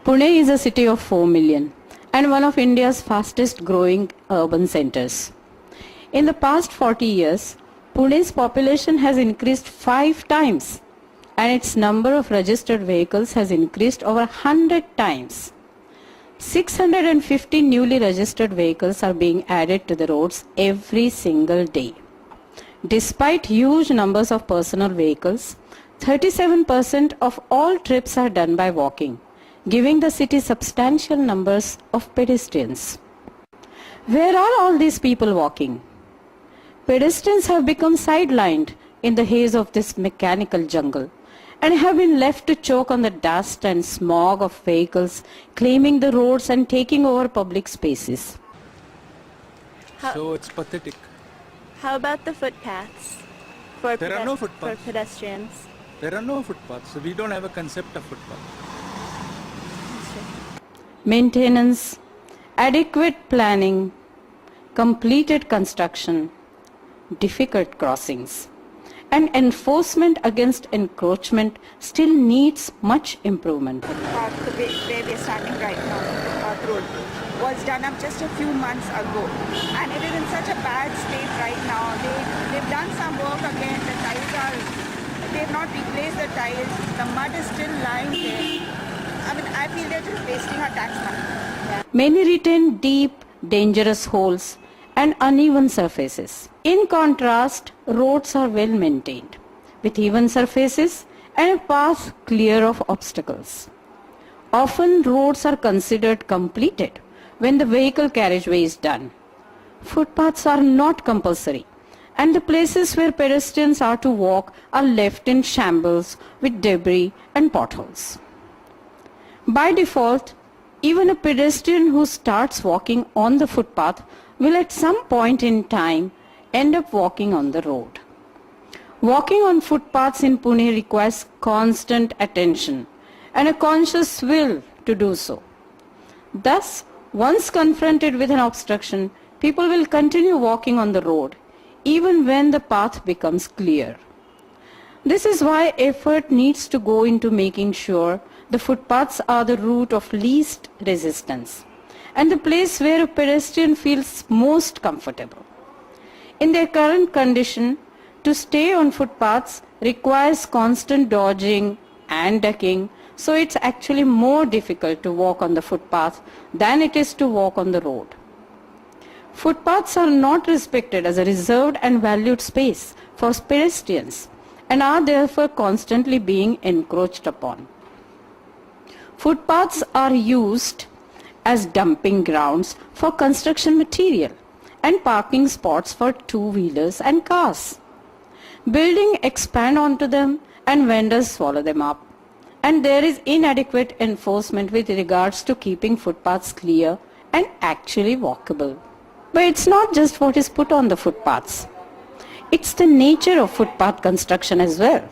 Pune is a city of 4 million and one of India's fastest growing urban centers. In the past 40 years, Pune's population has increased 5 times and its number of registered vehicles has increased over 100 times. 650 newly registered vehicles are being added to the roads every single day. Despite huge numbers of personal vehicles, 37% of all trips are done by walking, giving the city substantial numbers of pedestrians. Where are all these people walking? Pedestrians have become sidelined in the haze of this mechanical jungle and have been left to choke on the dust and smog of vehicles claiming the roads and taking over public spaces. So it's pathetic. How about the footpaths for, There are no footpaths. for pedestrians? There are no footpaths, so we don't have a concept of footpath. Maintenance, adequate planning, completed construction, difficult crossings, and enforcement against encroachment still needs much improvement. The way we are standing right now, the road, was done up just a few months ago, and it is in such a bad state right now. They've done some work again. The tiles they've not replaced the tiles. The mud is still lying there. I mean, I feel they're just wasting our tax money. Yeah. Many retain deep, dangerous holes and uneven surfaces. In contrast, roads are well maintained, with even surfaces and a path clear of obstacles. Often roads are considered completed when the vehicle carriageway is done. Footpaths are not compulsory, and the places where pedestrians are to walk are left in shambles with debris and potholes. By default, even a pedestrian who starts walking on the footpath will at some point in time end up walking on the road. Walking on footpaths in Pune requires constant attention and a conscious will to do so. Thus, once confronted with an obstruction, people will continue walking on the road even when the path becomes clear. This is why effort needs to go into making sure the footpaths are the route of least resistance and the place where a pedestrian feels most comfortable. In their current condition, to stay on footpaths requires constant dodging and ducking, so it's actually more difficult to walk on the footpath than it is to walk on the road. Footpaths are not respected as a reserved and valued space for pedestrians and are therefore constantly being encroached upon. Footpaths are used as dumping grounds for construction material and parking spots for two-wheelers and cars. Buildings expand onto them and vendors swallow them up, and there is inadequate enforcement with regards to keeping footpaths clear and actually walkable. But it's not just what is put on the footpaths. It's the nature of footpath construction as well.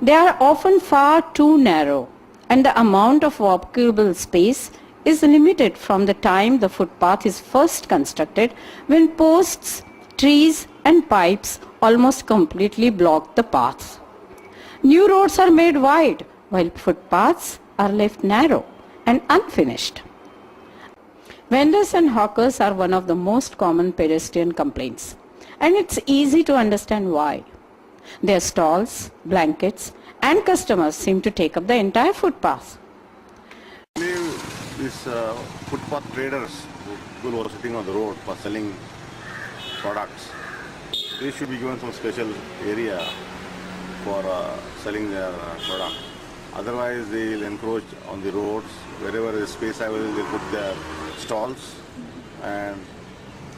They are often far too narrow, and the amount of walkable space is limited from the time the footpath is first constructed, when posts, trees and pipes almost completely block the path. New roads are made wide while footpaths are left narrow and unfinished. Vendors and hawkers are one of the most common pedestrian complaints, and it's easy to understand why. Their stalls, blankets and customers seem to take up the entire footpath. These footpath traders who are sitting on the road for selling products, they should be given some special area for selling their product. Otherwise they will encroach on the roads. Wherever there is space available, they put their stalls, and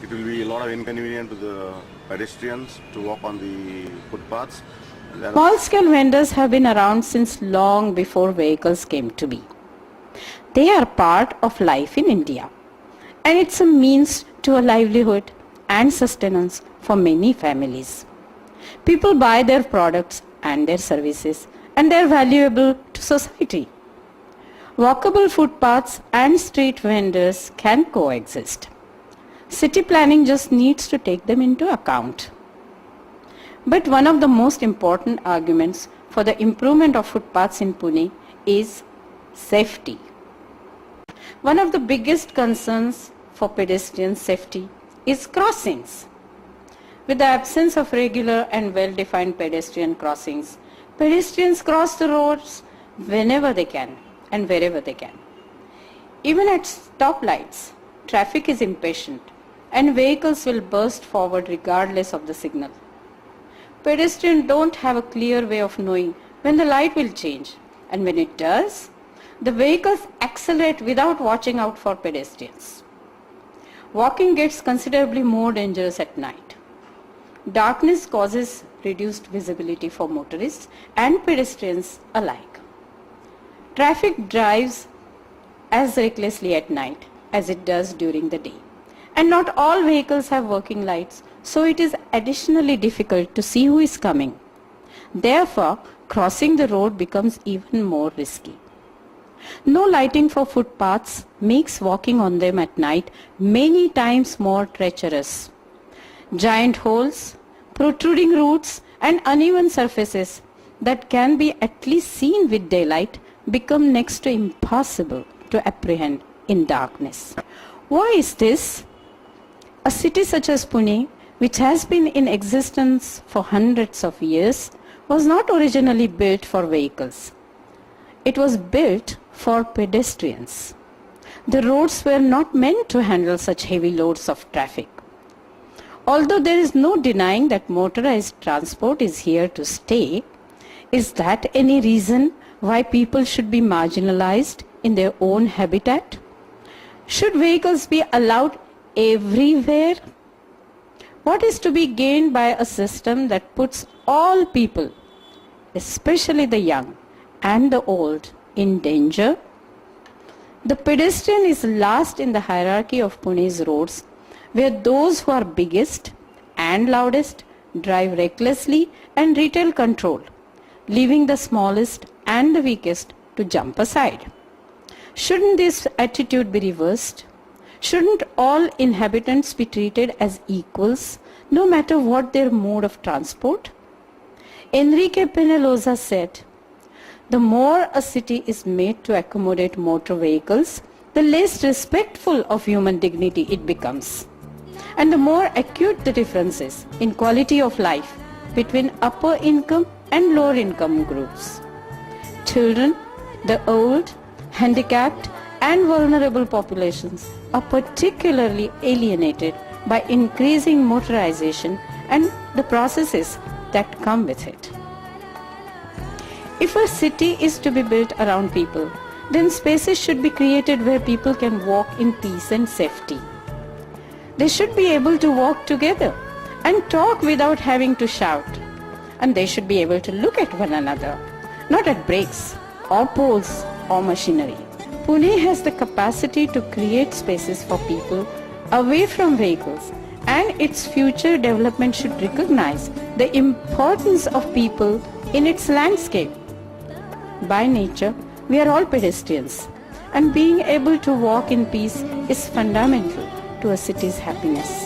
it will be a lot of inconvenience to the pedestrians to walk on the footpaths. Small-scale vendors have been around since long before vehicles came to be. They are part of life in India, and it's a means to a livelihood and sustenance for many families. People buy their products and their services, and they are valuable to society. Walkable footpaths and street vendors can coexist. City planning just needs to take them into account. But one of the most important arguments for the improvement of footpaths in Pune is safety. One of the biggest concerns for pedestrian safety is crossings. With the absence of regular and well-defined pedestrian crossings, pedestrians cross the roads whenever they can and wherever they can. Even at stoplights, traffic is impatient and vehicles will burst forward regardless of the signal. Pedestrians don't have a clear way of knowing when the light will change, and when it does, the vehicles accelerate without watching out for pedestrians. Walking gets considerably more dangerous at night. Darkness causes reduced visibility for motorists and pedestrians alike. Traffic drives as recklessly at night as it does during the day. And not all vehicles have working lights, so it is additionally difficult to see who is coming. Therefore, crossing the road becomes even more risky. No lighting for footpaths makes walking on them at night many times more treacherous. Giant holes, protruding roots, and uneven surfaces that can be at least seen with daylight become next to impossible to apprehend in darkness. Why is this? A city such as Pune, which has been in existence for hundreds of years, was not originally built for vehicles. It was built for pedestrians. The roads were not meant to handle such heavy loads of traffic. Although there is no denying that motorized transport is here to stay, is that any reason why people should be marginalized in their own habitat? Should vehicles be allowed everywhere? What is to be gained by a system that puts all people, especially the young and the old, in danger? The pedestrian is last in the hierarchy of Pune's roads, where those who are biggest and loudest drive recklessly and retain control, leaving the smallest and the weakest to jump aside. Shouldn't this attitude be reversed? Shouldn't all inhabitants be treated as equals, no matter what their mode of transport? Enrique Peñalosa said, "The more a city is made to accommodate motor vehicles, the less respectful of human dignity it becomes, and the more acute the differences in quality of life between upper income and lower income groups. Children, the old, handicapped, and vulnerable populations are particularly alienated by increasing motorization and the processes that come with it." If a city is to be built around people, then spaces should be created where people can walk in peace and safety. They should be able to walk together and talk without having to shout. And they should be able to look at one another, not at brakes or poles or machinery. Pune has the capacity to create spaces for people away from vehicles, and its future development should recognize the importance of people in its landscape. By nature, we are all pedestrians, and being able to walk in peace is fundamental to a city's happiness.